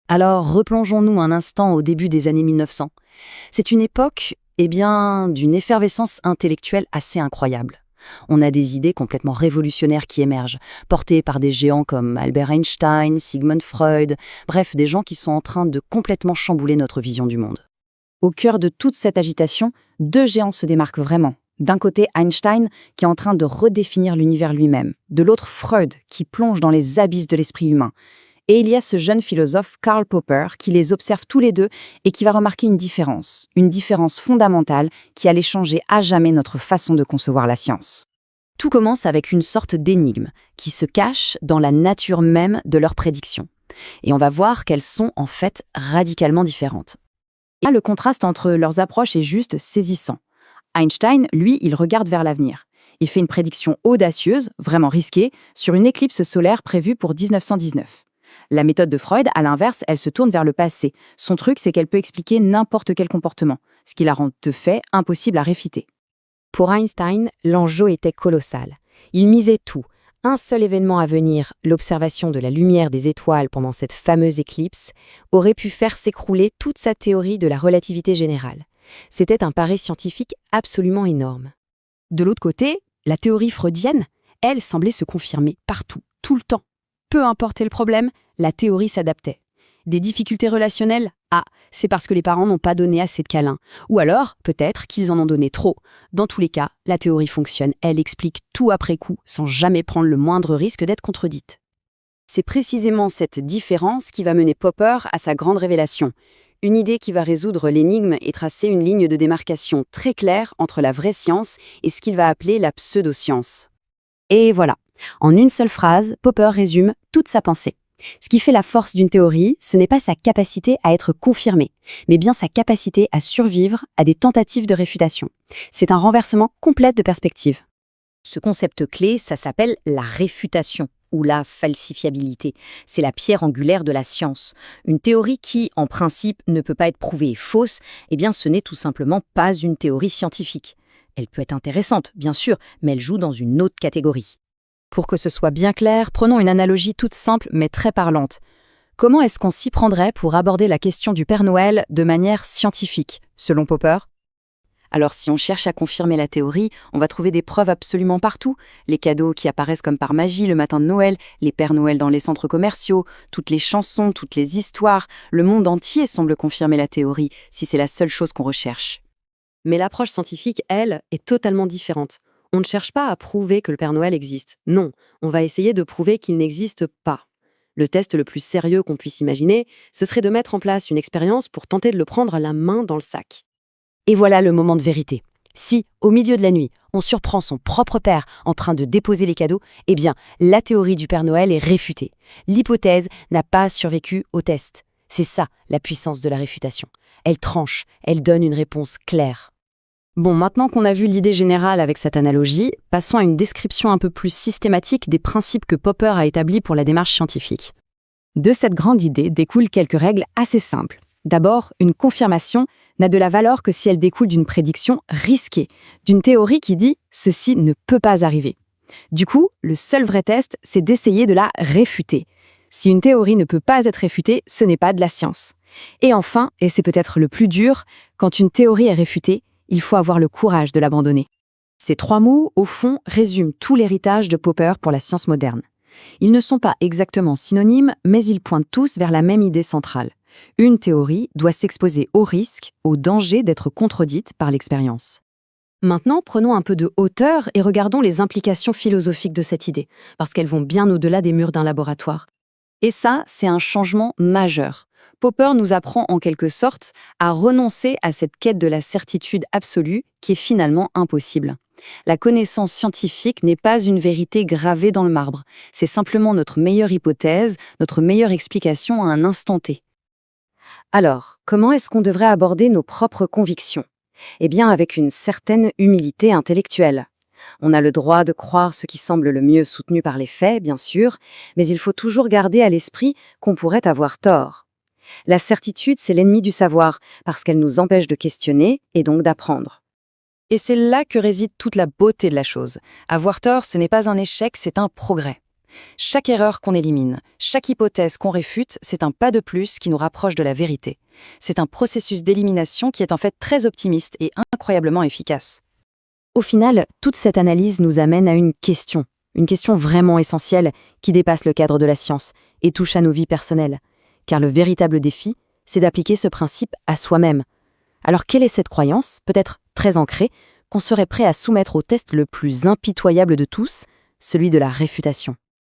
Alors, replongeons-nous un instant au début des années 1900. C'est une époque, d'une effervescence intellectuelle assez incroyable. On a des idées complètement révolutionnaires qui émergent, portées par des géants comme Albert Einstein, Sigmund Freud, bref, des gens qui sont en train de complètement chambouler notre vision du monde. Au cœur de toute cette agitation, deux géants se démarquent vraiment. D'un côté, Einstein, qui est en train de redéfinir l'univers lui-même. De l'autre, Freud, qui plonge dans les abysses de l'esprit humain. Et il y a ce jeune philosophe, Karl Popper, qui les observe tous les deux et qui va remarquer une différence fondamentale qui allait changer à jamais notre façon de concevoir la science. Tout commence avec une sorte d'énigme qui se cache dans la nature même de leurs prédictions. Et on va voir qu'elles sont en fait radicalement différentes. Et là, le contraste entre leurs approches est juste saisissant. Einstein, lui, il regarde vers l'avenir. Il fait une prédiction audacieuse, vraiment risquée, sur une éclipse solaire prévue pour 1919. La méthode de Freud, à l'inverse, elle se tourne vers le passé. Son truc, c'est qu'elle peut expliquer n'importe quel comportement, ce qui la rend de fait impossible à réfuter. Pour Einstein, l'enjeu était colossal. Il misait tout. Un seul événement à venir, l'observation de la lumière des étoiles pendant cette fameuse éclipse, aurait pu faire s'écrouler toute sa théorie de la relativité générale. C'était un pari scientifique absolument énorme. De l'autre côté, la théorie freudienne, elle, semblait se confirmer partout, tout le temps. Peu importe le problème, la théorie s'adaptait. Des difficultés relationnelles? Ah, c'est parce que les parents n'ont pas donné assez de câlins. Ou alors, peut-être qu'ils en ont donné trop. Dans tous les cas, la théorie fonctionne. Elle explique tout après coup, sans jamais prendre le moindre risque d'être contredite. C'est précisément cette différence qui va mener Popper à sa grande révélation. Une idée qui va résoudre l'énigme et tracer une ligne de démarcation très claire entre la vraie science et ce qu'il va appeler la pseudo-science. Et voilà, en une seule phrase, Popper résume toute sa pensée. Ce qui fait la force d'une théorie, ce n'est pas sa capacité à être confirmée, mais bien sa capacité à survivre à des tentatives de réfutation. C'est un renversement complet de perspective. Ce concept clé, ça s'appelle la réfutation ou la falsifiabilité. C'est la pierre angulaire de la science. Une théorie qui, en principe, ne peut pas être prouvée fausse, eh bien ce n'est tout simplement pas une théorie scientifique. Elle peut être intéressante, bien sûr, mais elle joue dans une autre catégorie. Pour que ce soit bien clair, prenons une analogie toute simple mais très parlante. Comment est-ce qu'on s'y prendrait pour aborder la question du Père Noël de manière scientifique, selon Popper? Alors si on cherche à confirmer la théorie, on va trouver des preuves absolument partout. Les cadeaux qui apparaissent comme par magie le matin de Noël, les Pères Noël dans les centres commerciaux, toutes les chansons, toutes les histoires, le monde entier semble confirmer la théorie, si c'est la seule chose qu'on recherche. Mais l'approche scientifique, elle, est totalement différente. On ne cherche pas à prouver que le Père Noël existe. Non, on va essayer de prouver qu'il n'existe pas. Le test le plus sérieux qu'on puisse imaginer, ce serait de mettre en place une expérience pour tenter de le prendre la main dans le sac. Et voilà le moment de vérité. Si, au milieu de la nuit, on surprend son propre père en train de déposer les cadeaux, eh bien, la théorie du Père Noël est réfutée. L'hypothèse n'a pas survécu au test. C'est ça, la puissance de la réfutation. Elle tranche, elle donne une réponse claire. Bon, maintenant qu'on a vu l'idée générale avec cette analogie, passons à une description un peu plus systématique des principes que Popper a établis pour la démarche scientifique. De cette grande idée découlent quelques règles assez simples. D'abord, une confirmation n'a de la valeur que si elle découle d'une prédiction risquée, d'une théorie qui dit « ceci ne peut pas arriver ». Du coup, le seul vrai test, c'est d'essayer de la réfuter. Si une théorie ne peut pas être réfutée, ce n'est pas de la science. Et enfin, et c'est peut-être le plus dur, quand une théorie est réfutée, il faut avoir le courage de l'abandonner. Ces trois mots, au fond, résument tout l'héritage de Popper pour la science moderne. Ils ne sont pas exactement synonymes, mais ils pointent tous vers la même idée centrale. Une théorie doit s'exposer au risque, au danger d'être contredite par l'expérience. Maintenant, prenons un peu de hauteur et regardons les implications philosophiques de cette idée, parce qu'elles vont bien au-delà des murs d'un laboratoire. Et ça, c'est un changement majeur. Popper nous apprend en quelque sorte à renoncer à cette quête de la certitude absolue qui est finalement impossible. La connaissance scientifique n'est pas une vérité gravée dans le marbre, c'est simplement notre meilleure hypothèse, notre meilleure explication à un instant T. Alors, comment est-ce qu'on devrait aborder nos propres convictions? Eh bien, avec une certaine humilité intellectuelle. On a le droit de croire ce qui semble le mieux soutenu par les faits, bien sûr, mais il faut toujours garder à l'esprit qu'on pourrait avoir tort. La certitude, c'est l'ennemi du savoir, parce qu'elle nous empêche de questionner et donc d'apprendre. Et c'est là que réside toute la beauté de la chose. Avoir tort, ce n'est pas un échec, c'est un progrès. Chaque erreur qu'on élimine, chaque hypothèse qu'on réfute, c'est un pas de plus qui nous rapproche de la vérité. C'est un processus d'élimination qui est en fait très optimiste et incroyablement efficace. Au final, toute cette analyse nous amène à une question vraiment essentielle qui dépasse le cadre de la science et touche à nos vies personnelles. Car le véritable défi, c'est d'appliquer ce principe à soi-même. Alors quelle est cette croyance, peut-être très ancrée, qu'on serait prêt à soumettre au test le plus impitoyable de tous, celui de la réfutation ?